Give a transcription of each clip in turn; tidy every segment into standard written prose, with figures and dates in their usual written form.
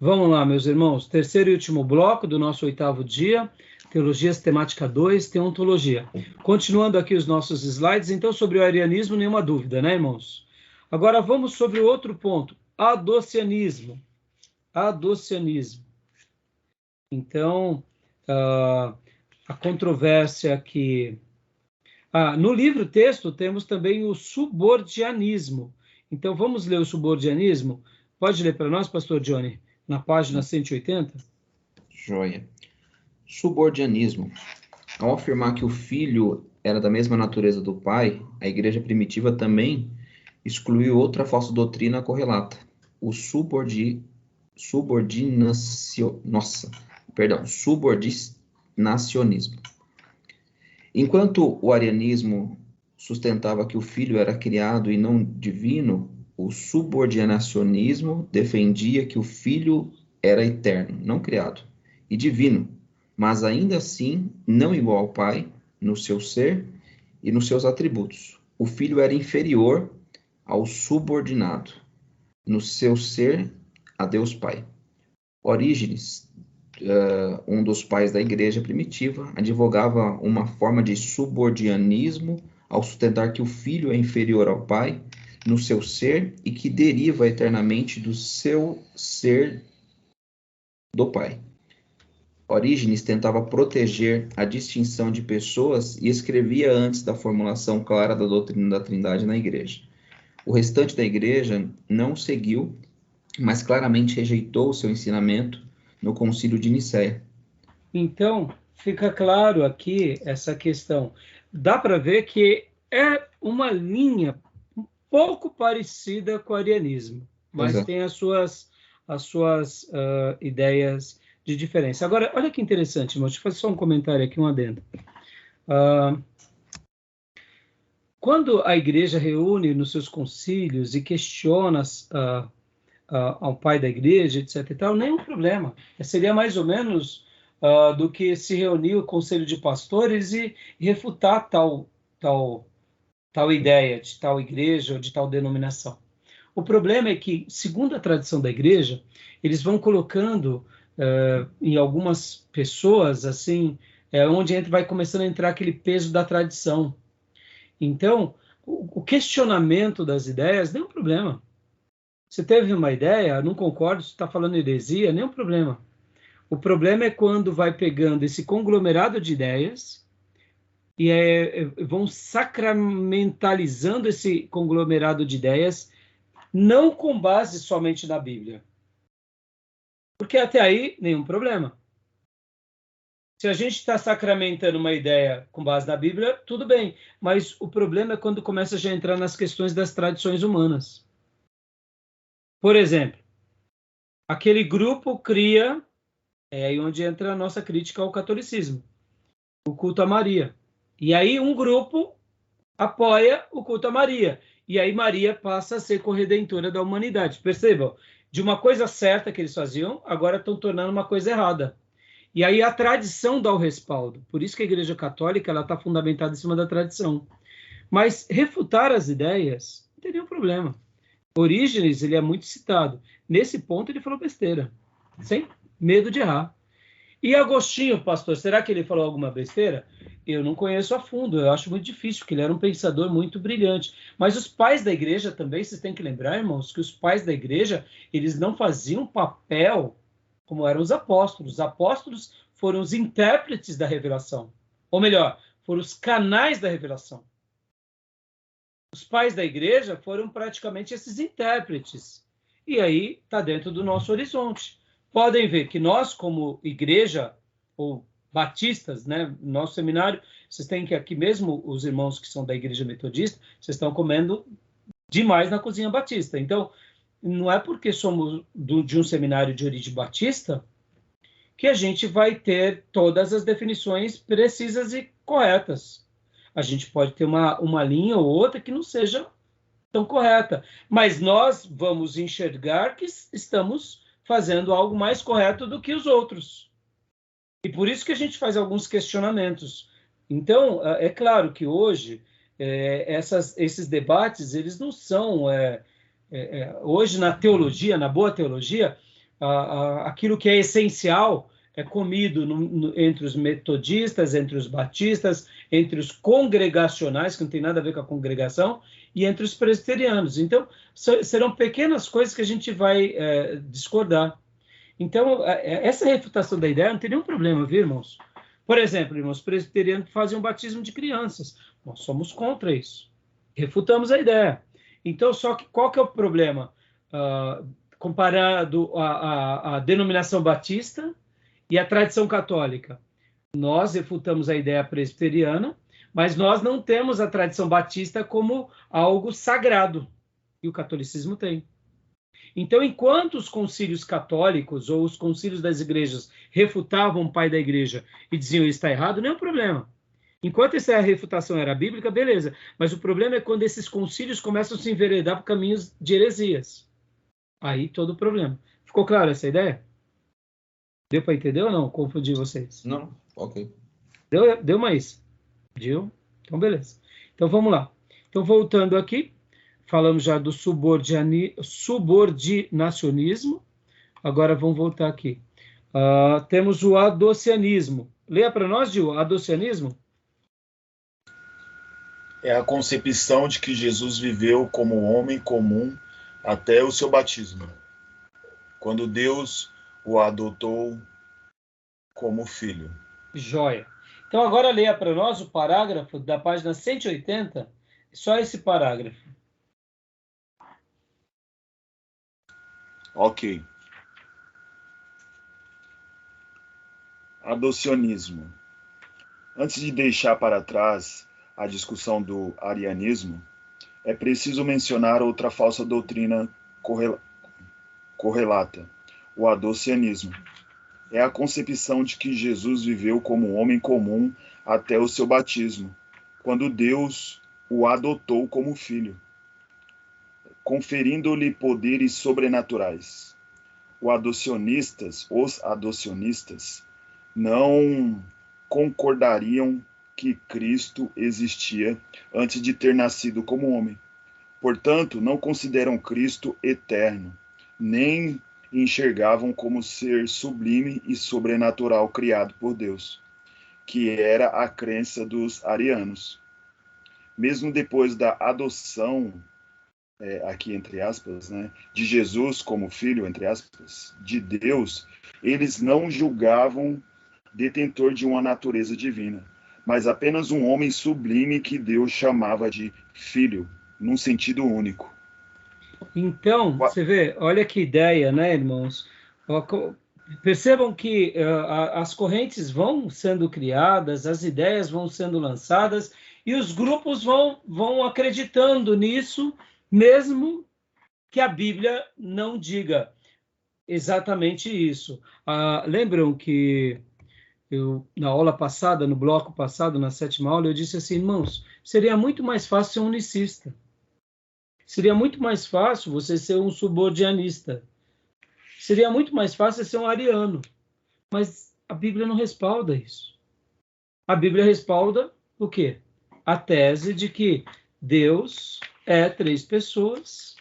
Vamos lá, meus irmãos. Terceiro e último bloco do nosso 8º dia. Teologia Sistemática 2, Teontologia. Continuando aqui os nossos slides, então, sobre o arianismo, nenhuma dúvida, né, irmãos? Agora vamos sobre o outro ponto, adocianismo. Adocianismo. Então, a controvérsia que... no livro-texto temos também o subordianismo. Então, vamos ler o subordianismo? Pode ler para nós, pastor Johnny, na página 180? Joia. Subordianismo. Ao afirmar que o filho era da mesma natureza do pai, a igreja primitiva também excluiu outra falsa doutrina correlata, o subordinacionismo. Enquanto o arianismo sustentava que o filho era criado e não divino, o subordinacionismo defendia que o filho era eterno, não criado, e divino, mas ainda assim não igual ao pai no seu ser e nos seus atributos. O filho era inferior ao subordinado no seu ser a Deus Pai. Orígenes, um dos pais da igreja primitiva, advogava uma forma de subordianismo ao sustentar que o filho é inferior ao pai no seu ser e que deriva eternamente do seu ser do pai. Orígenes tentava proteger a distinção de pessoas e escrevia antes da formulação clara da doutrina da Trindade na igreja. O restante da igreja não o seguiu, mas claramente rejeitou o seu ensinamento no Concílio de Nicéia. Então, fica claro aqui essa questão. Dá para ver que é uma linha um pouco parecida com o arianismo, mas tem as suas ideias de diferença. Agora, olha que interessante, irmão. Deixa eu fazer só um comentário aqui, um adendo. Quando a igreja reúne nos seus concílios e questiona ao pai da igreja, etc. e tal, nenhum problema. Seria mais ou menos do que se reunir o conselho de pastores e refutar tal ideia de tal igreja ou de tal denominação. O problema é que, segundo a tradição da igreja, eles vão colocando em algumas pessoas, assim, onde vai começando a entrar aquele peso da tradição. Então, o questionamento das ideias, nenhum problema. Você teve uma ideia, não concordo, você está falando heresia, nenhum problema. O problema é quando vai pegando esse conglomerado de ideias e vão sacramentalizando esse conglomerado de ideias, não com base somente na Bíblia. Porque até aí, nenhum problema. Se a gente está sacramentando uma ideia com base na Bíblia, tudo bem. Mas o problema é quando começa já a entrar nas questões das tradições humanas. Por exemplo, aquele grupo cria, é aí onde entra a nossa crítica ao catolicismo, o culto a Maria. E aí um grupo apoia o culto a Maria. E aí Maria passa a ser corredentora da humanidade. Percebam? De uma coisa certa que eles faziam, agora estão tornando uma coisa errada. E aí a tradição dá o respaldo. Por isso que a Igreja Católica está fundamentada em cima da tradição. Mas refutar as ideias não tem nenhum problema. Orígenes, ele é muito citado. Nesse ponto, ele falou besteira, sem medo de errar. E Agostinho, pastor, será que ele falou alguma besteira? Eu não conheço a fundo, eu acho muito difícil, porque ele era um pensador muito brilhante. Mas os pais da igreja também, vocês têm que lembrar, irmãos, que os pais da igreja, eles não faziam papel como eram os apóstolos. Os apóstolos foram os intérpretes da revelação. Ou melhor, foram os canais da revelação. Os pais da igreja foram praticamente esses intérpretes. E aí está dentro do nosso horizonte. Podem ver que nós, como igreja, ou batistas, né, nosso seminário, vocês têm que aqui mesmo, os irmãos que são da igreja metodista, vocês estão comendo demais na cozinha batista. Então, não é porque somos de um seminário de origem batista que a gente vai ter todas as definições precisas e corretas. A gente pode ter uma linha ou outra que não seja tão correta, mas nós vamos enxergar que estamos fazendo algo mais correto do que os outros. E por isso que a gente faz alguns questionamentos. Então, é claro que hoje, esses debates, eles não são... hoje, na teologia, na boa teologia, aquilo que é essencial é comido entre os metodistas, entre os batistas, entre os congregacionais, que não tem nada a ver com a congregação, e entre os presbiterianos. Então, serão pequenas coisas que a gente vai discordar. Então, essa refutação da ideia não tem nenhum problema, viu, irmãos? Por exemplo, irmãos presbiterianos que fazem um batismo de crianças. Nós somos contra isso. Refutamos a ideia. Então, só que qual que é o problema? Comparado à denominação batista e à tradição católica. Nós refutamos a ideia presbiteriana, mas nós não temos a tradição batista como algo sagrado. E o catolicismo tem. Então, enquanto os concílios católicos ou os concílios das igrejas refutavam o pai da igreja e diziam isso está errado, nenhum problema. Enquanto essa refutação era bíblica, beleza. Mas o problema é quando esses concílios começam a se enveredar por caminhos de heresias. Aí todo o problema. Ficou claro essa ideia? Deu para entender ou não? Confundi vocês. Não, ok. Deu mais? Deu? Então, beleza. Então, vamos lá. Então, voltando aqui, falamos já do subordinacionismo. Agora, vamos voltar aqui. Temos o adocianismo. Leia para nós, Gil, adocianismo. É a concepção de que Jesus viveu como homem comum até o seu batismo, quando Deus o adotou como filho. Joia. Então, agora leia para nós o parágrafo da página 180, só esse parágrafo. Ok. Adocionismo. Antes de deixar para trás a discussão do arianismo, é preciso mencionar outra falsa doutrina correlata, o adocianismo. É a concepção de que Jesus viveu como homem comum até o seu batismo, quando Deus o adotou como filho, conferindo-lhe poderes sobrenaturais. Os adocionistas não concordariam que Cristo existia antes de ter nascido como homem. Portanto, não consideram Cristo eterno, nem enxergavam como ser sublime e sobrenatural criado por Deus, que era a crença dos arianos. Mesmo depois da adoção, aqui entre aspas, né, de Jesus como filho, entre aspas, de Deus, eles não julgavam detentor de uma natureza divina, mas apenas um homem sublime que Deus chamava de filho, num sentido único. Então, você vê, olha que ideia, né, irmãos? Percebam que as correntes vão sendo criadas, as ideias vão sendo lançadas e os grupos vão acreditando nisso, mesmo que a Bíblia não diga exatamente isso. Lembram que na aula passada, no bloco passado, na 7ª aula, eu disse assim, irmãos, seria muito mais fácil ser um unicista. Seria muito mais fácil você ser um subordinista. Seria muito mais fácil ser um ariano. Mas a Bíblia não respalda isso. A Bíblia respalda o quê? A tese de que Deus é 3 pessoas,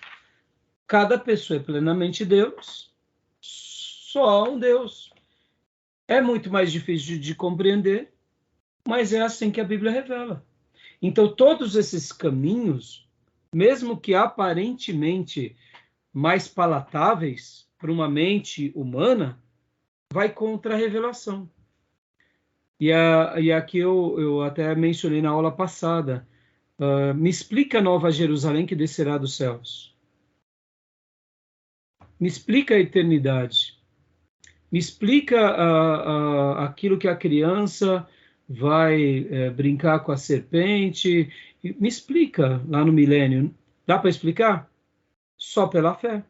cada pessoa é plenamente Deus, só um Deus. É muito mais difícil de compreender, mas é assim que a Bíblia revela. Então, todos esses caminhos, mesmo que aparentemente mais palatáveis para uma mente humana, vai contra a revelação. E aqui eu até mencionei na aula passada, me explica a Nova Jerusalém que descerá dos céus. Me explica a eternidade. Me explica aquilo que a criança vai brincar com a serpente. Me explica lá no milênio. Dá para explicar? Só pela fé.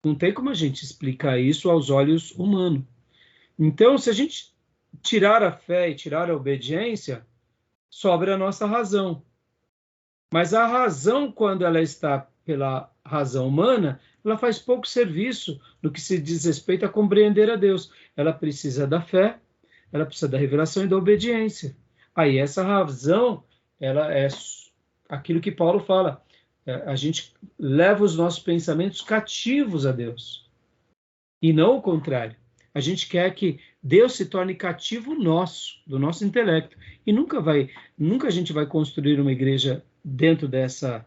Não tem como a gente explicar isso aos olhos humanos. Então, se a gente tirar a fé e tirar a obediência, sobra a nossa razão. Mas a razão, quando ela está pela razão humana, ela faz pouco serviço no que se diz respeito a compreender a Deus. Ela precisa da fé, ela precisa da revelação e da obediência. Aí essa razão, ela é aquilo que Paulo fala. A gente leva os nossos pensamentos cativos a Deus. e não o contrário. A gente quer que Deus se torne cativo nosso, do nosso intelecto. E nunca a gente vai construir uma igreja dentro dessa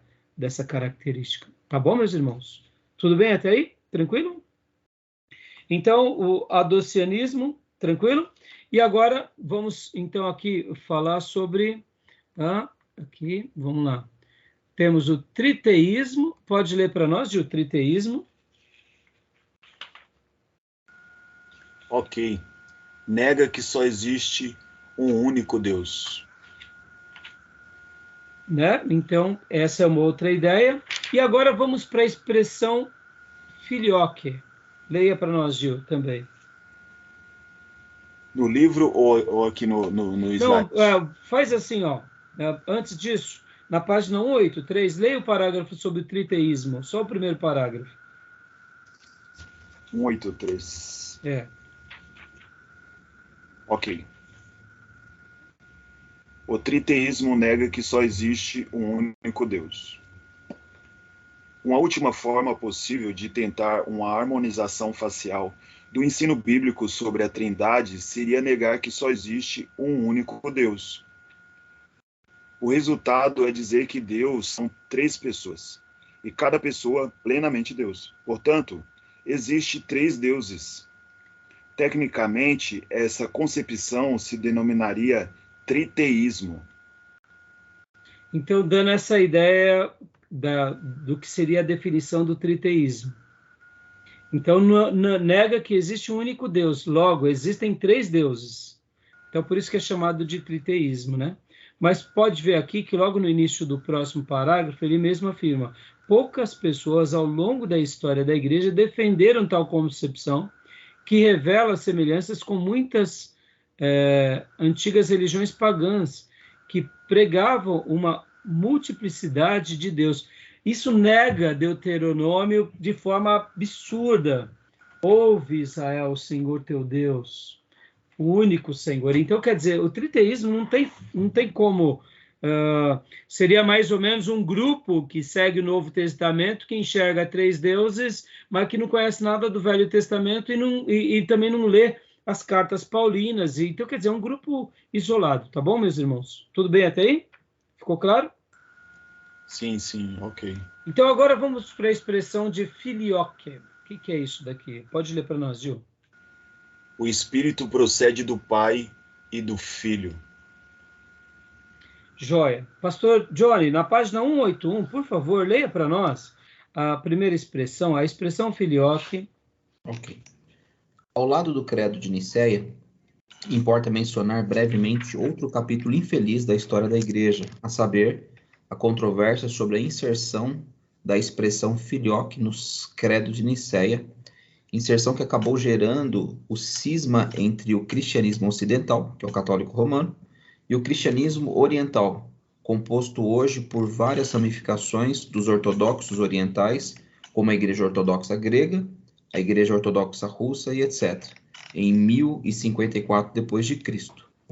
característica. Tá bom, meus irmãos? Tudo bem até aí? Tranquilo? Então, o adocianismo, tranquilo? E agora vamos então aqui falar sobre aqui, vamos lá. Temos o triteísmo. Pode ler para nós, Gil, triteísmo? Ok. Nega que só existe um único Deus. Né? Então, essa é uma outra ideia. E agora vamos para a expressão filioque. Leia para nós, Gil, também. No livro ou aqui no slide? Não, faz assim, ó. Antes disso, na página 183, leia o parágrafo sobre o triteísmo. Só o primeiro parágrafo. 183. É. Ok. O triteísmo nega que só existe um único Deus. Uma última forma possível de tentar uma harmonização facial do ensino bíblico sobre a Trindade seria negar que só existe um único Deus. O resultado é dizer que Deus são 3 pessoas, e cada pessoa plenamente Deus. Portanto, existe 3 deuses. Tecnicamente, essa concepção se denominaria triteísmo. Então, dando essa ideia do que seria a definição do triteísmo. Então, nega que existe um único Deus. Logo, existem 3 deuses. Então, por isso que é chamado de triteísmo, né? Mas pode ver aqui que logo no início do próximo parágrafo, ele mesmo afirma: poucas pessoas ao longo da história da igreja defenderam tal concepção, que revela semelhanças com muitas antigas religiões pagãs, que pregavam uma multiplicidade de Deus. Isso nega Deuteronômio de forma absurda. Ouve, Israel, o Senhor teu Deus, o único Senhor. Então, quer dizer, o triteísmo não tem como... seria mais ou menos um grupo que segue o Novo Testamento, que enxerga 3 deuses, mas que não conhece nada do Velho Testamento e também não lê as cartas paulinas. Então, quer dizer, é um grupo isolado. Tá bom, meus irmãos? Tudo bem até aí? Ficou claro? Sim, ok. Então, agora vamos para a expressão de filioque. O que é isso daqui? Pode ler para nós, Gil. O Espírito procede do Pai e do Filho. Joia. Pastor Johnny, na página 181, por favor, leia para nós a primeira expressão, a expressão filioque. Ok. Ao lado do credo de Nicéia, importa mencionar brevemente outro capítulo infeliz da história da igreja, a saber, a controvérsia sobre a inserção da expressão filioque nos credos de Nicéia, inserção que acabou gerando o cisma entre o cristianismo ocidental, que é o católico romano, e o cristianismo oriental, composto hoje por várias ramificações dos ortodoxos orientais, como a Igreja Ortodoxa Grega, a Igreja Ortodoxa Russa e etc., em 1054 d.C.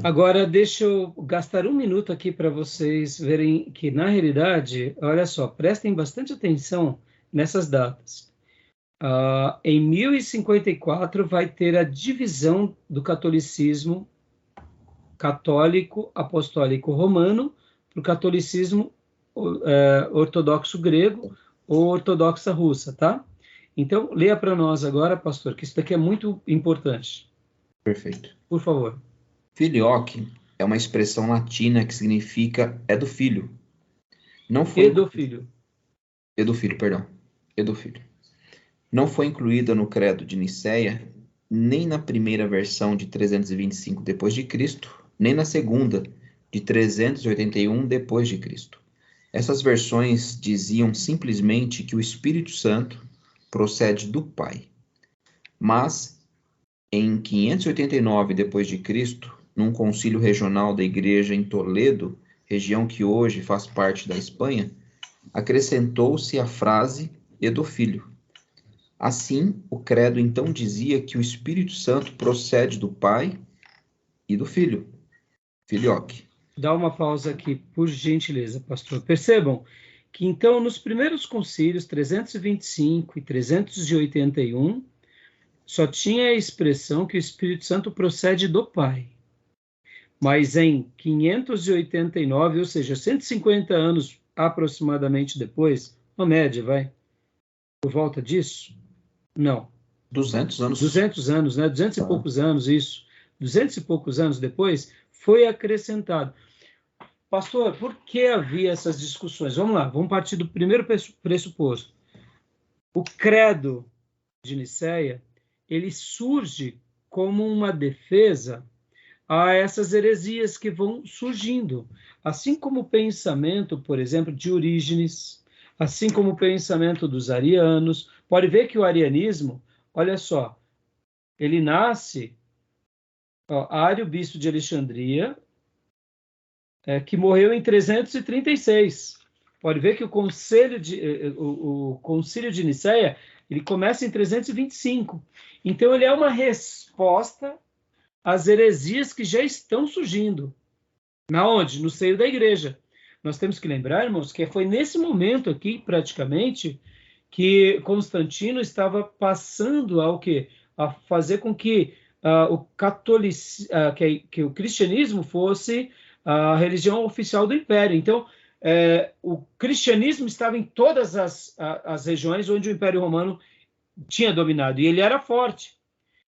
Agora, deixa eu gastar 1 minuto aqui para vocês verem que, na realidade, olha só, prestem bastante atenção nessas datas. Em 1054 vai ter a divisão do catolicismo católico apostólico romano para o catolicismo ortodoxo grego ou ortodoxa russa, tá? Então, leia para nós agora, pastor, que isso daqui é muito importante. Perfeito. Por favor. Filioque é uma expressão latina que significa é do filho. Não foi E do filho. É do filho, perdão. É do filho. Não foi incluída no credo de Nicéia, nem na primeira versão de 325 d.C., nem na segunda, de 381 d.C. Essas versões diziam simplesmente que o Espírito Santo procede do Pai. Mas, em 589 d.C., num concílio regional da igreja em Toledo, região que hoje faz parte da Espanha, acrescentou-se a frase "e do Filho". Assim, o credo então dizia que o Espírito Santo procede do Pai e do Filho. Filioque. Dá uma pausa aqui, por gentileza, pastor. Percebam que, então, nos primeiros concílios, 325 e 381, só tinha a expressão que o Espírito Santo procede do Pai. Mas em 589, ou seja, 150 anos aproximadamente depois, uma média, vai, por volta disso? Não. 200 anos. 200 anos, né? 200 e poucos anos, isso. 200 e poucos anos depois, foi acrescentado. Pastor, por que havia essas discussões? Vamos lá, vamos partir do primeiro pressuposto. O credo de Nicéia, ele surge como uma defesa a essas heresias que vão surgindo. Assim como o pensamento, por exemplo, de Orígenes, assim como o pensamento dos arianos. Pode ver que o arianismo, olha só, ele nasce, Ário, bispo de Alexandria, que morreu em 336. Pode ver que o concílio de Nicéia, ele começa em 325. Então, ele é uma resposta às heresias que já estão surgindo. Na onde? No seio da igreja. Nós temos que lembrar, irmãos, que foi nesse momento aqui, praticamente, que Constantino estava passando ao quê? A fazer com que que o cristianismo fosse a religião oficial do império. Então, o cristianismo estava em todas as regiões onde o Império Romano tinha dominado, e ele era forte.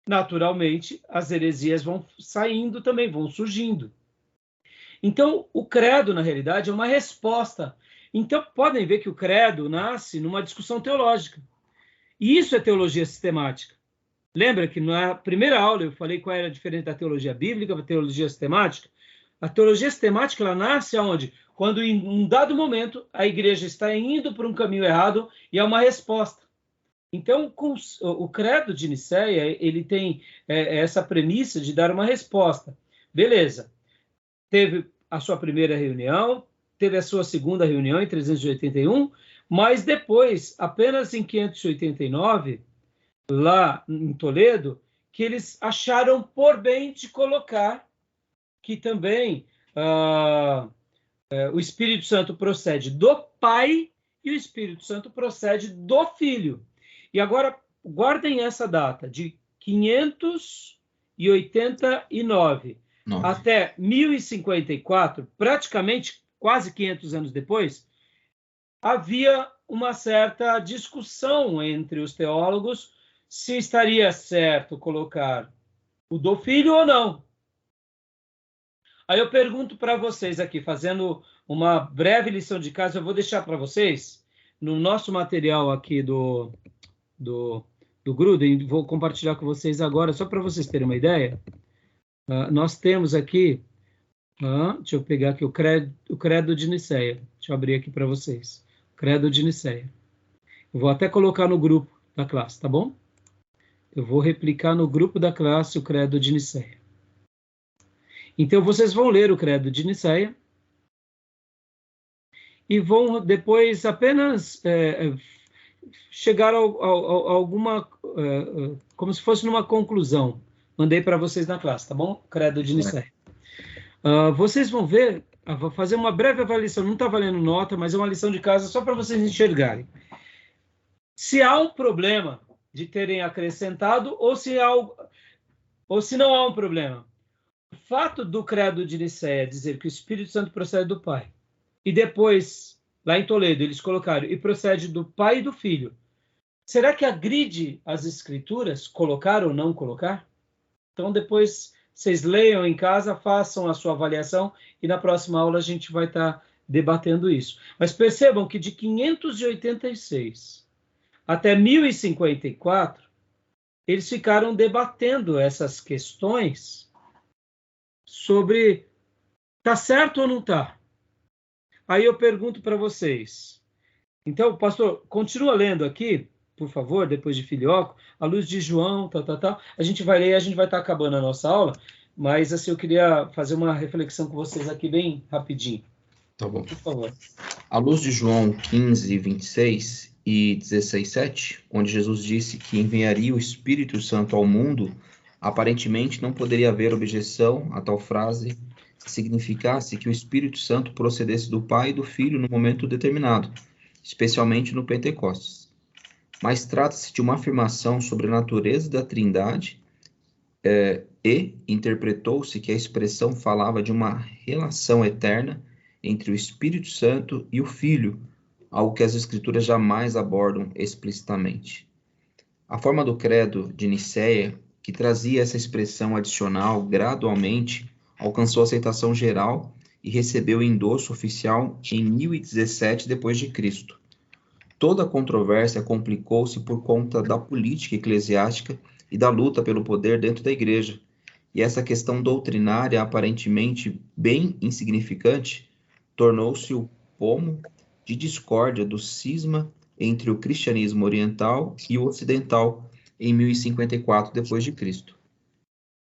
Naturalmente, as heresias vão saindo também, vão surgindo. Então, o credo, na realidade, é uma resposta. Então, podem ver que o credo nasce numa discussão teológica. E isso é teologia sistemática. Lembra que na primeira aula eu falei qual era a diferença da teologia bíblica para a teologia sistemática? A teologia sistemática, ela nasce aonde? Quando, em um dado momento, a igreja está indo por um caminho errado e é uma resposta. Então, o credo de Nicéia, ele tem essa premissa de dar uma resposta. Beleza. Teve a sua primeira reunião, teve a sua segunda reunião em 381, mas depois, apenas em 589, lá em Toledo, que eles acharam por bem de colocar que também o Espírito Santo procede do Pai e o Espírito Santo procede do Filho. E agora, guardem essa data, de 589 até 1054, praticamente quase 500 anos depois, havia uma certa discussão entre os teólogos se estaria certo colocar o do Filho ou não. Aí eu pergunto para vocês aqui, fazendo uma breve lição de casa, eu vou deixar para vocês, no nosso material aqui do Gruden, vou compartilhar com vocês agora, só para vocês terem uma ideia. Nós temos aqui, deixa eu pegar aqui o credo de Nicéia. Deixa eu abrir aqui para vocês. Credo de Nicéia. Eu vou até colocar no grupo da classe, tá bom? Eu vou replicar no grupo da classe o credo de Nicéia. Então, vocês vão ler o credo de Nicéia e vão depois apenas chegar a alguma, como se fosse numa conclusão. Mandei para vocês na classe, tá bom? Credo de Nicéia. Vocês vão ver, vou fazer uma breve avaliação, não está valendo nota, mas é uma lição de casa só para vocês enxergarem. Se há um problema de terem acrescentado ou se não há um problema. O fato do credo de Nicéia dizer que o Espírito Santo procede do Pai, e depois, lá em Toledo, eles colocaram, e procede do Pai e do Filho. Será que agride as Escrituras colocar ou não colocar? Então, depois, vocês leiam em casa, façam a sua avaliação, e na próxima aula a gente vai estar debatendo isso. Mas percebam que de 586 até 1054, eles ficaram debatendo essas questões sobre tá certo ou não tá. Aí eu pergunto para vocês. Então, pastor, continua lendo aqui, por favor, depois de Filioco, a luz de João, tal. A gente vai ler, a gente vai estar acabando a nossa aula, mas assim eu queria fazer uma reflexão com vocês aqui bem rapidinho. Tá bom. Por favor. À luz de João 15, 26 e 16, 7, onde Jesus disse que enviaria o Espírito Santo ao mundo, aparentemente não poderia haver objeção a tal frase se significasse que o Espírito Santo procedesse do Pai e do Filho no momento determinado, especialmente no Pentecostes. mas trata-se de uma afirmação sobre a natureza da Trindade, e interpretou-se que a expressão falava de uma relação eterna entre o Espírito Santo e o Filho, algo que as Escrituras jamais abordam explicitamente. A forma do credo de Nicéia, que trazia essa expressão adicional gradualmente, alcançou aceitação geral e recebeu endosso oficial em 1017 d.C. Toda a controvérsia complicou-se por conta da política eclesiástica e da luta pelo poder dentro da igreja. E essa questão doutrinária, aparentemente bem insignificante, tornou-se o pomo de discórdia do cisma entre o cristianismo oriental e o ocidental em 1054 d.C.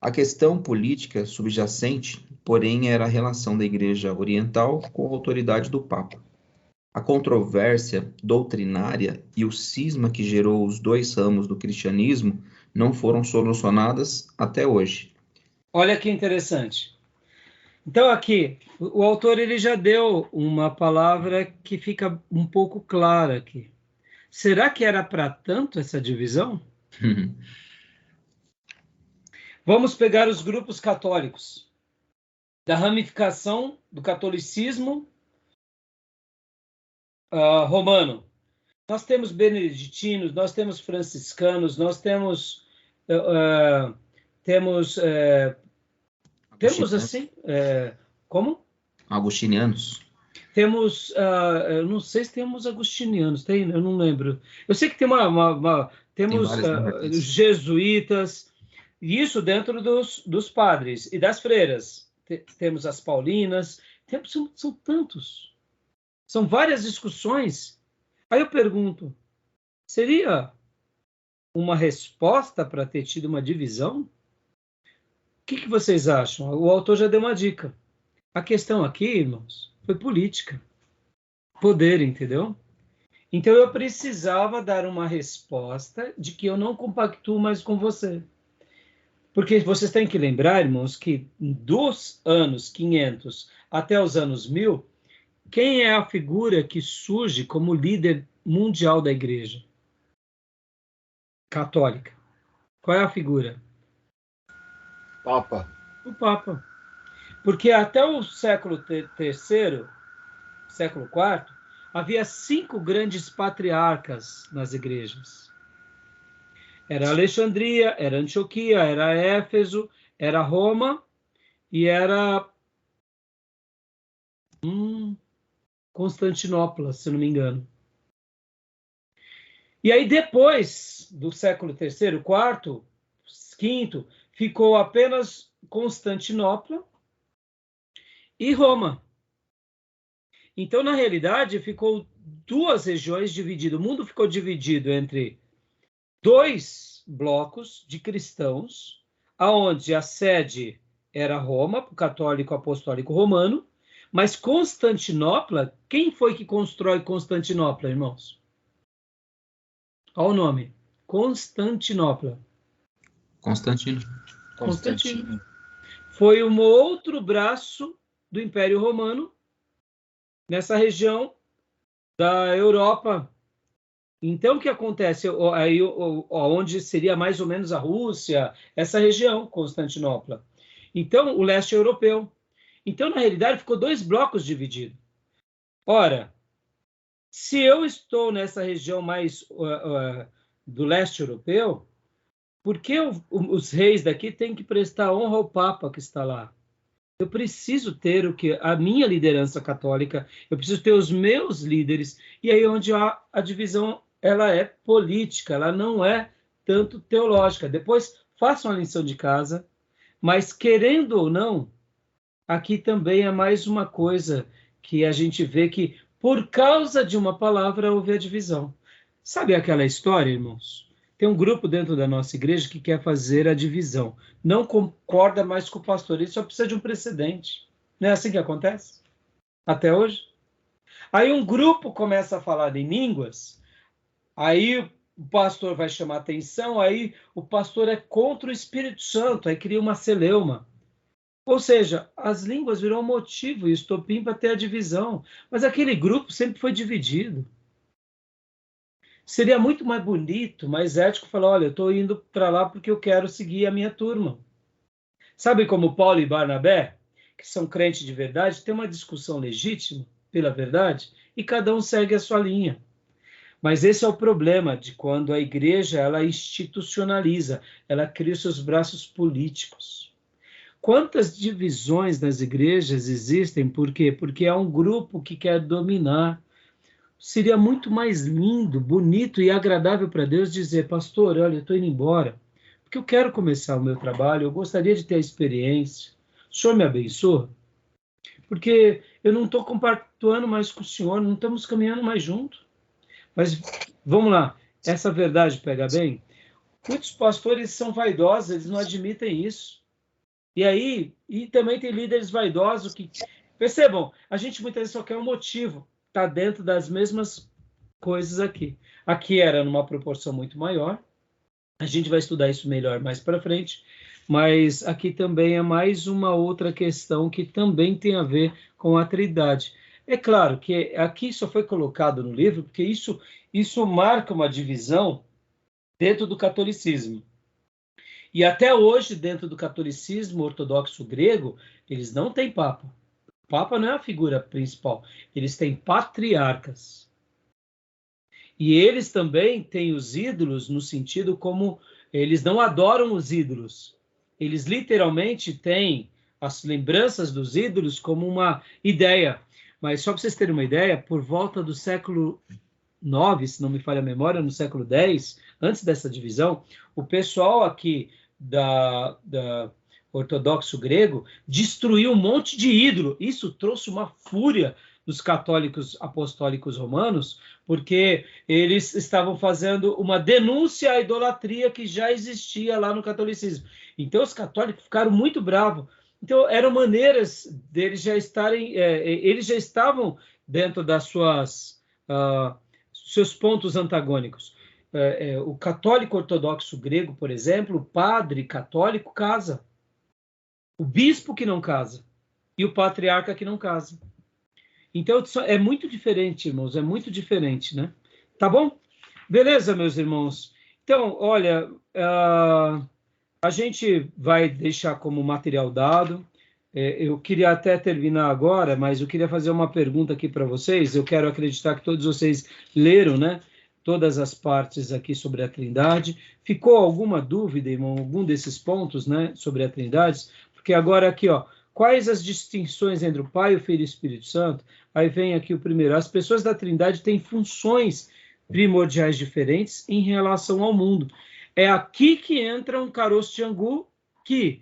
A questão política subjacente, porém, era a relação da igreja oriental com a autoridade do Papa. A controvérsia doutrinária e o cisma que gerou os dois ramos do cristianismo não foram solucionadas até hoje. Olha que interessante. Então aqui, o autor ele já deu uma palavra que fica um pouco clara aqui. Será que era para tanto essa divisão? Vamos pegar os grupos católicos. Da ramificação do catolicismo romano. Nós temos beneditinos, nós temos franciscanos, nós temos temos assim, como? Agostinianos. Temos, eu não sei se temos agostinianos, tem? Eu não lembro. Eu sei que tem temos jesuítas, e isso dentro dos padres e das freiras. Temos as paulinas, são tantos. São várias discussões. Aí eu pergunto, seria uma resposta para ter tido uma divisão? O que vocês acham? O autor já deu uma dica. A questão aqui, irmãos, foi política. Poder, entendeu? Então eu precisava dar uma resposta de que eu não compactuo mais com você. Porque vocês têm que lembrar, irmãos, que dos anos 500 até os anos 1000, quem é a figura que surge como líder mundial da igreja católica? Qual é a figura? Papa. O Papa. Porque até o século III, século IV, havia 5 grandes patriarcas nas igrejas. Era Alexandria, era Antioquia, era Éfeso, era Roma e era Constantinopla, se não me engano. E aí depois do século III, IV, V, ficou apenas Constantinopla e Roma. Então, na realidade, ficou 2 regiões divididas. O mundo ficou dividido entre 2 blocos de cristãos, aonde a sede era Roma, o católico apostólico romano, mas Constantinopla, quem foi que constrói Constantinopla, irmãos? Olha o nome. Constantinopla. Constantino. Foi um outro braço do Império Romano nessa região da Europa. Então, o que acontece? Aí, onde seria mais ou menos a Rússia, essa região, Constantinopla. Então, o leste europeu. Então, na realidade, ficou 2 blocos divididos. Ora, se eu estou nessa região mais do leste europeu, por que os reis daqui têm que prestar honra ao Papa que está lá? Eu preciso ter a minha liderança católica, eu preciso ter os meus líderes, e aí onde a divisão ela é política, ela não é tanto teológica. Depois façam a lição de casa, mas querendo ou não, aqui também é mais uma coisa que a gente vê que por causa de uma palavra houve a divisão. Sabe aquela história, irmãos? Tem um grupo dentro da nossa igreja que quer fazer a divisão. Não concorda mais com o pastor. Ele só precisa de um precedente. Não é assim que acontece? Até hoje? Aí um grupo começa a falar em línguas, aí o pastor vai chamar atenção, aí o pastor é contra o Espírito Santo, aí cria uma celeuma. Ou seja, as línguas viram motivo e estopim para ter a divisão. Mas aquele grupo sempre foi dividido. Seria muito mais bonito, mais ético falar, olha, eu estou indo para lá porque eu quero seguir a minha turma. Sabe como Paulo e Barnabé, que são crentes de verdade, tem uma discussão legítima pela verdade e cada um segue a sua linha. Mas esse é o problema de quando a igreja ela institucionaliza, ela cria os seus braços políticos. Quantas divisões nas igrejas existem? Por quê? Porque é um grupo que quer dominar. Seria muito mais lindo, bonito e agradável para Deus dizer, pastor, olha, eu estou indo embora, porque eu quero começar o meu trabalho, eu gostaria de ter a experiência. O senhor me abençoa? Porque eu não estou compactuando mais com o senhor, não estamos caminhando mais juntos. Mas vamos lá, essa verdade pega bem? Muitos pastores são vaidosos, eles não admitem isso. E aí, e também tem líderes vaidosos que... Percebam, a gente muitas vezes só quer um motivo, está dentro das mesmas coisas aqui. Aqui era numa proporção muito maior, a gente vai estudar isso melhor mais para frente, mas aqui também é mais uma outra questão que também tem a ver com a Trindade. É claro que aqui só foi colocado no livro porque isso marca uma divisão dentro do catolicismo. E até hoje, dentro do catolicismo ortodoxo grego, eles não têm papa. O papa não é a figura principal. Eles têm patriarcas. E eles também têm os ídolos no sentido como eles não adoram os ídolos. Eles literalmente têm as lembranças dos ídolos como uma ideia. Mas só para vocês terem uma ideia, por volta do século IX, se não me falha a memória, no século X, antes dessa divisão, o pessoal aqui da ortodoxo grego destruiu um monte de ídolo. Isso trouxe uma fúria dos católicos apostólicos romanos, porque eles estavam fazendo uma denúncia à idolatria que já existia lá no catolicismo. Então os católicos ficaram muito bravos. Então eram maneiras deles já estarem, eles já estavam dentro das seus pontos antagônicos. O católico ortodoxo grego, por exemplo, o padre católico casa. O bispo que não casa. E o patriarca que não casa. Então, é muito diferente, irmãos. É muito diferente, né? Tá bom? Beleza, meus irmãos. Então, olha, a gente vai deixar como material dado. Eu queria até terminar agora, mas eu queria fazer uma pergunta aqui para vocês. Eu quero acreditar que todos vocês leram, né? Todas as partes aqui sobre a Trindade. Ficou alguma dúvida, irmão, algum desses pontos, né, sobre a Trindade? Porque agora aqui, ó, quais as distinções entre o Pai, o Filho e o Espírito Santo? Aí vem aqui o primeiro. As pessoas da Trindade têm funções primordiais diferentes em relação ao mundo. É aqui que entra um caroço de angu que,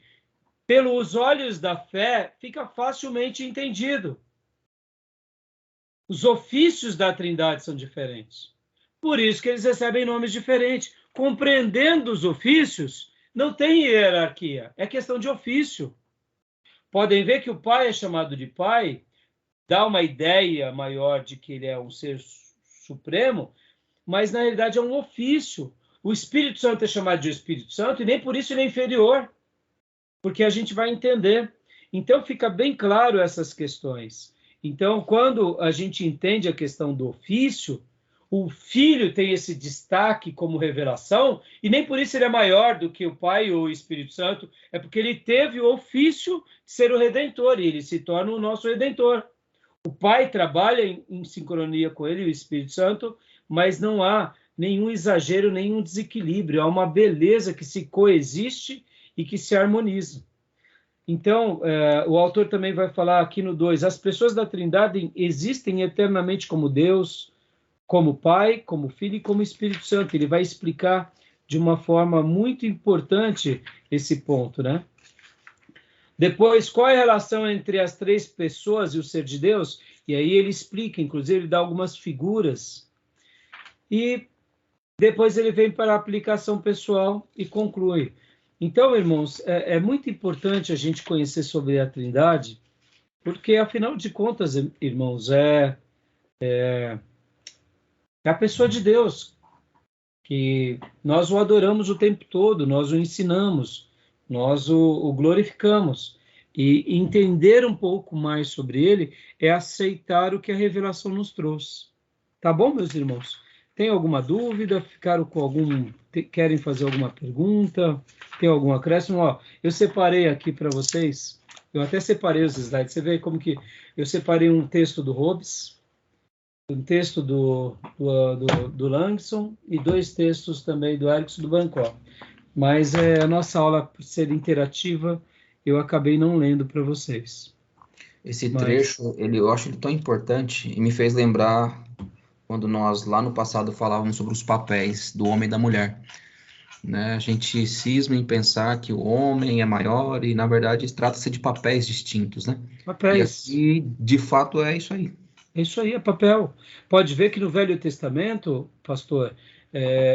pelos olhos da fé, fica facilmente entendido. Os ofícios da Trindade são diferentes. Por isso que eles recebem nomes diferentes. Compreendendo os ofícios, não tem hierarquia, é questão de ofício. Podem ver que o Pai é chamado de Pai, dá uma ideia maior de que ele é um ser supremo, mas na realidade é um ofício. O Espírito Santo é chamado de Espírito Santo e nem por isso ele é inferior, porque a gente vai entender. Então fica bem claro essas questões. Então, quando a gente entende a questão do ofício, o Filho tem esse destaque como revelação, e nem por isso ele é maior do que o Pai ou o Espírito Santo, é porque ele teve o ofício de ser o Redentor, e ele se torna o nosso Redentor. O Pai trabalha em sincronia com ele, o Espírito Santo, mas não há nenhum exagero, nenhum desequilíbrio, há uma beleza que se coexiste e que se harmoniza. Então, o autor também vai falar aqui no 2, as pessoas da Trindade existem eternamente como Deus, como Pai, como Filho e como Espírito Santo. Ele vai explicar de uma forma muito importante esse ponto, né? Depois, qual é a relação entre as três pessoas e o ser de Deus? E aí ele explica, inclusive ele dá algumas figuras. E depois ele vem para a aplicação pessoal e conclui. Então, irmãos, é muito importante a gente conhecer sobre a Trindade, porque, afinal de contas, irmãos, é a pessoa de Deus, que nós o adoramos o tempo todo, nós o ensinamos, nós o glorificamos. E entender um pouco mais sobre ele é aceitar o que a revelação nos trouxe. Tá bom, meus irmãos? Tem alguma dúvida? Ficaram com querem fazer alguma pergunta? Tem algum acréscimo? Ó, eu separei aqui para vocês, eu até separei os slides, você vê como que eu separei um texto do Hobbes, um texto do Langston e 2 textos também do Erickson do Bangkok. Mas a nossa aula, por ser interativa, eu acabei não lendo para vocês. Esse trecho, eu acho ele tão importante e me fez lembrar quando nós, lá no passado, falávamos sobre os papéis do homem e da mulher. Né? A gente cisma em pensar que o homem é maior e, na verdade, trata-se de papéis distintos. Né? Papéis. E, de fato, é isso aí. É isso aí, é papel. Pode ver que no Velho Testamento, pastor,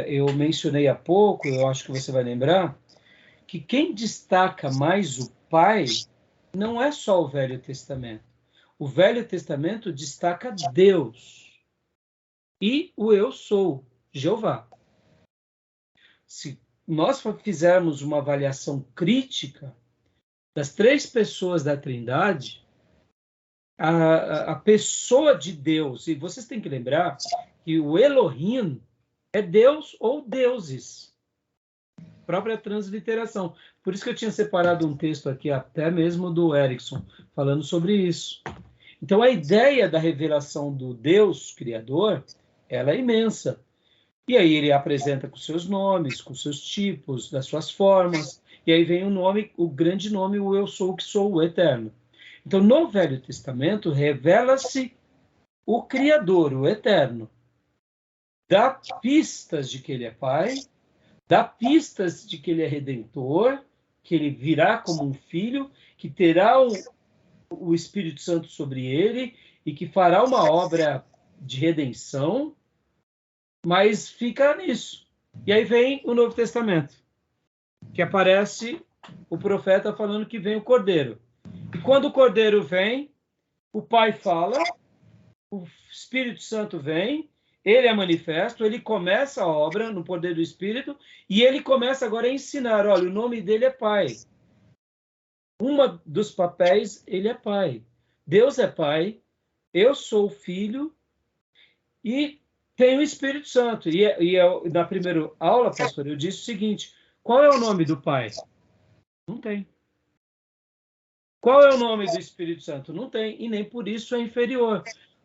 eu mencionei há pouco, eu acho que você vai lembrar, que quem destaca mais o pai não é só o Velho Testamento. O Velho Testamento destaca Deus e o eu sou, Jeová. Se nós fizermos uma avaliação crítica das 3 pessoas da Trindade, a pessoa de Deus, e vocês têm que lembrar que o Elohim é Deus ou deuses, própria transliteração. Por isso que eu tinha separado um texto aqui, até mesmo do Erickson, falando sobre isso. Então, a ideia da revelação do Deus Criador, ela é imensa. E aí ele apresenta com seus nomes, com seus tipos, das suas formas, e aí vem o grande nome, o eu sou o que sou, o eterno. Então, no Velho Testamento, revela-se o Criador, o Eterno. Dá pistas de que ele é Pai, dá pistas de que ele é Redentor, que ele virá como um filho, que terá o Espírito Santo sobre ele e que fará uma obra de redenção, mas fica nisso. E aí vem o Novo Testamento, que aparece o profeta falando que vem o Cordeiro. E quando o Cordeiro vem, o Pai fala, o Espírito Santo vem, ele é manifesto, ele começa a obra no poder do Espírito, e ele começa agora a ensinar, olha, o nome dele é Pai. Um dos papéis, ele é Pai. Deus é Pai, eu sou Filho, e tem o Espírito Santo. Na primeira aula, pastor, eu disse o seguinte, qual é o nome do Pai? Não tem. Qual é o nome do Espírito Santo? Não tem, e nem por isso é inferior.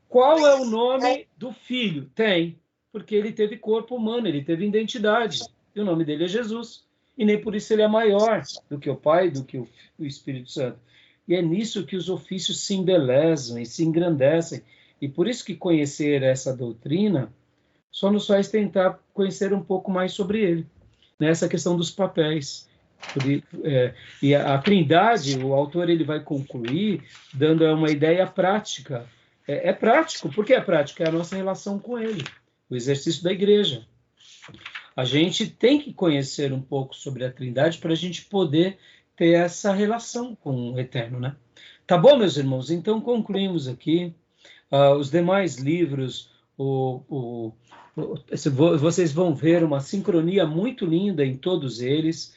Qual é o nome do Filho? Tem, porque ele teve corpo humano, ele teve identidade, e o nome dele é Jesus. E nem por isso ele é maior do que o Pai, do que o Espírito Santo. E é nisso que os ofícios se embelezam e se engrandecem. E por isso que conhecer essa doutrina só nos faz tentar conhecer um pouco mais sobre ele, nessa questão dos papéis. E a Trindade, o autor ele vai concluir dando uma ideia prática. É prático. Por que é prático? É a nossa relação com ele, o exercício da igreja. A gente tem que conhecer um pouco sobre a Trindade para a gente poder ter essa relação com o Eterno, né? Tá bom, meus irmãos? Então concluímos aqui. Os demais livros, vocês vão ver uma sincronia muito linda em todos eles.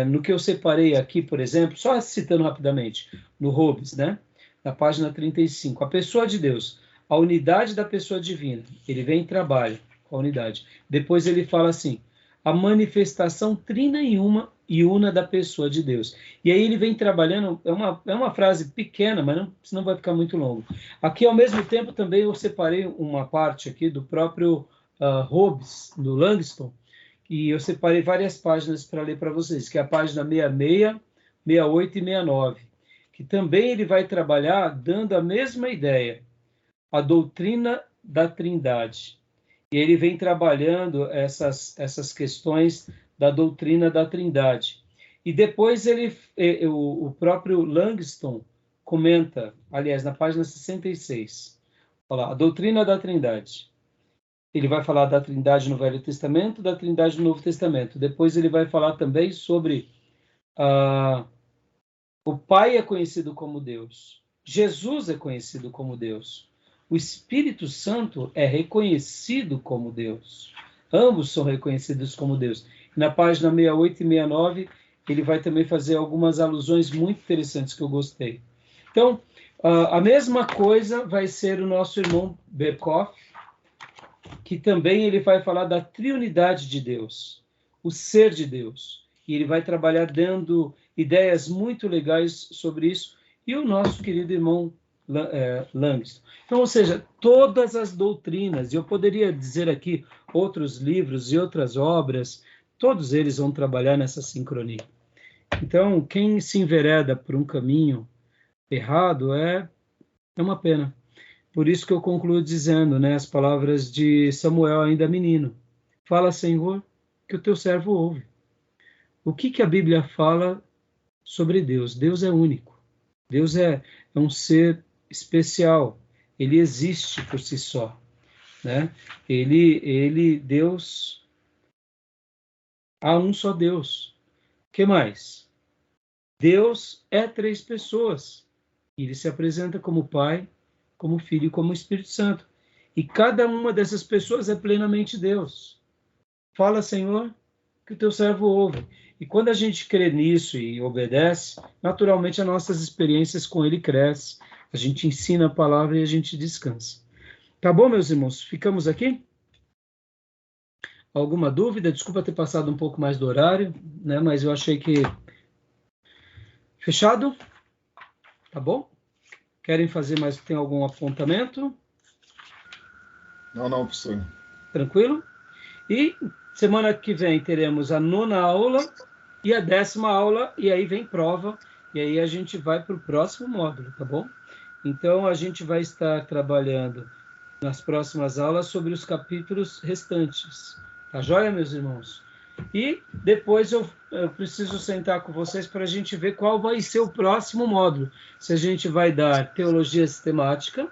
No que eu separei aqui, por exemplo, só citando rapidamente, no Hobbes, né? Na página 35, a pessoa de Deus, a unidade da pessoa divina. Ele vem e trabalha com a unidade. Depois ele fala assim, a manifestação trina e una da pessoa de Deus. E aí ele vem trabalhando, é uma frase pequena, mas senão vai ficar muito longo. Aqui, ao mesmo tempo, também eu separei uma parte aqui do próprio Hobbes, do Langston, e eu separei várias páginas para ler para vocês, que é a página 66, 68 e 69, que também ele vai trabalhar dando a mesma ideia, a doutrina da Trindade. E ele vem trabalhando essas questões da doutrina da Trindade. E depois o próprio Langston comenta, aliás, na página 66, olha lá, a doutrina da Trindade. Ele vai falar da Trindade no Velho Testamento, da Trindade no Novo Testamento. Depois ele vai falar também sobre o Pai é conhecido como Deus. Jesus é conhecido como Deus. O Espírito Santo é reconhecido como Deus. Ambos são reconhecidos como Deus. Na página 68 e 69, ele vai também fazer algumas alusões muito interessantes que eu gostei. Então, a mesma coisa vai ser o nosso irmão Berkhoff, que também ele vai falar da triunidade de Deus, o ser de Deus. E ele vai trabalhar dando ideias muito legais sobre isso. E o nosso querido irmão Langston. Então, ou seja, todas as doutrinas, e eu poderia dizer aqui outros livros e outras obras, todos eles vão trabalhar nessa sincronia. Então, quem se envereda por um caminho errado é uma pena. Por isso que eu concluo dizendo, né, as palavras de Samuel, ainda menino. Fala, Senhor, que o teu servo ouve. O que a Bíblia fala sobre Deus? Deus é único. Deus é um ser especial. Ele existe por si só, né? Deus, há um só Deus. O que mais? Deus é 3 pessoas. Ele se apresenta como Pai, como Filho e como Espírito Santo. E cada uma dessas pessoas é plenamente Deus. Fala, Senhor, que o teu servo ouve. E quando a gente crê nisso e obedece, naturalmente as nossas experiências com ele crescem. A gente ensina a palavra e a gente descansa. Tá bom, meus irmãos? Ficamos aqui? Alguma dúvida? Desculpa ter passado um pouco mais do horário, né? Mas eu achei que... Fechado? Tá bom? Querem fazer mais? Tem algum apontamento? Não, professor. Tranquilo? E semana que vem teremos a 9ª aula e a 10ª aula, e aí vem prova, e aí a gente vai para o próximo módulo, tá bom? Então, a gente vai estar trabalhando nas próximas aulas sobre os capítulos restantes. Tá joia, meus irmãos? E depois eu preciso sentar com vocês para a gente ver qual vai ser o próximo módulo. Se a gente vai dar teologia sistemática,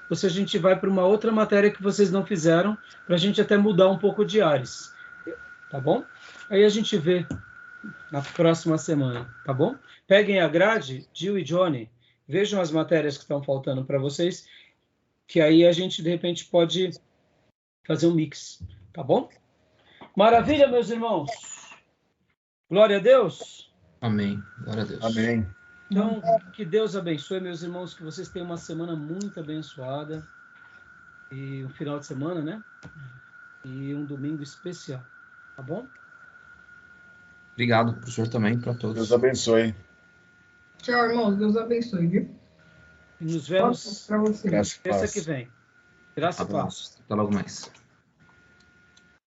ou se a gente vai para uma outra matéria que vocês não fizeram, para a gente até mudar um pouco de ares. Tá bom? Aí a gente vê na próxima semana, tá bom? Peguem a grade, Gil e Johnny, vejam as matérias que estão faltando para vocês, que aí a gente, de repente, pode fazer um mix, tá bom? Maravilha, meus irmãos! Glória a Deus! Amém. Glória a Deus. Amém. Então, que Deus abençoe, meus irmãos, que vocês tenham uma semana muito abençoada, e um final de semana, né? E um domingo especial, tá bom? Obrigado, professor, também, para todos. Deus abençoe. Tchau, irmãos. Deus abençoe, viu? E nos vemos Para você. Graças e terça paz. que vem. Graça e paz. Até logo mais.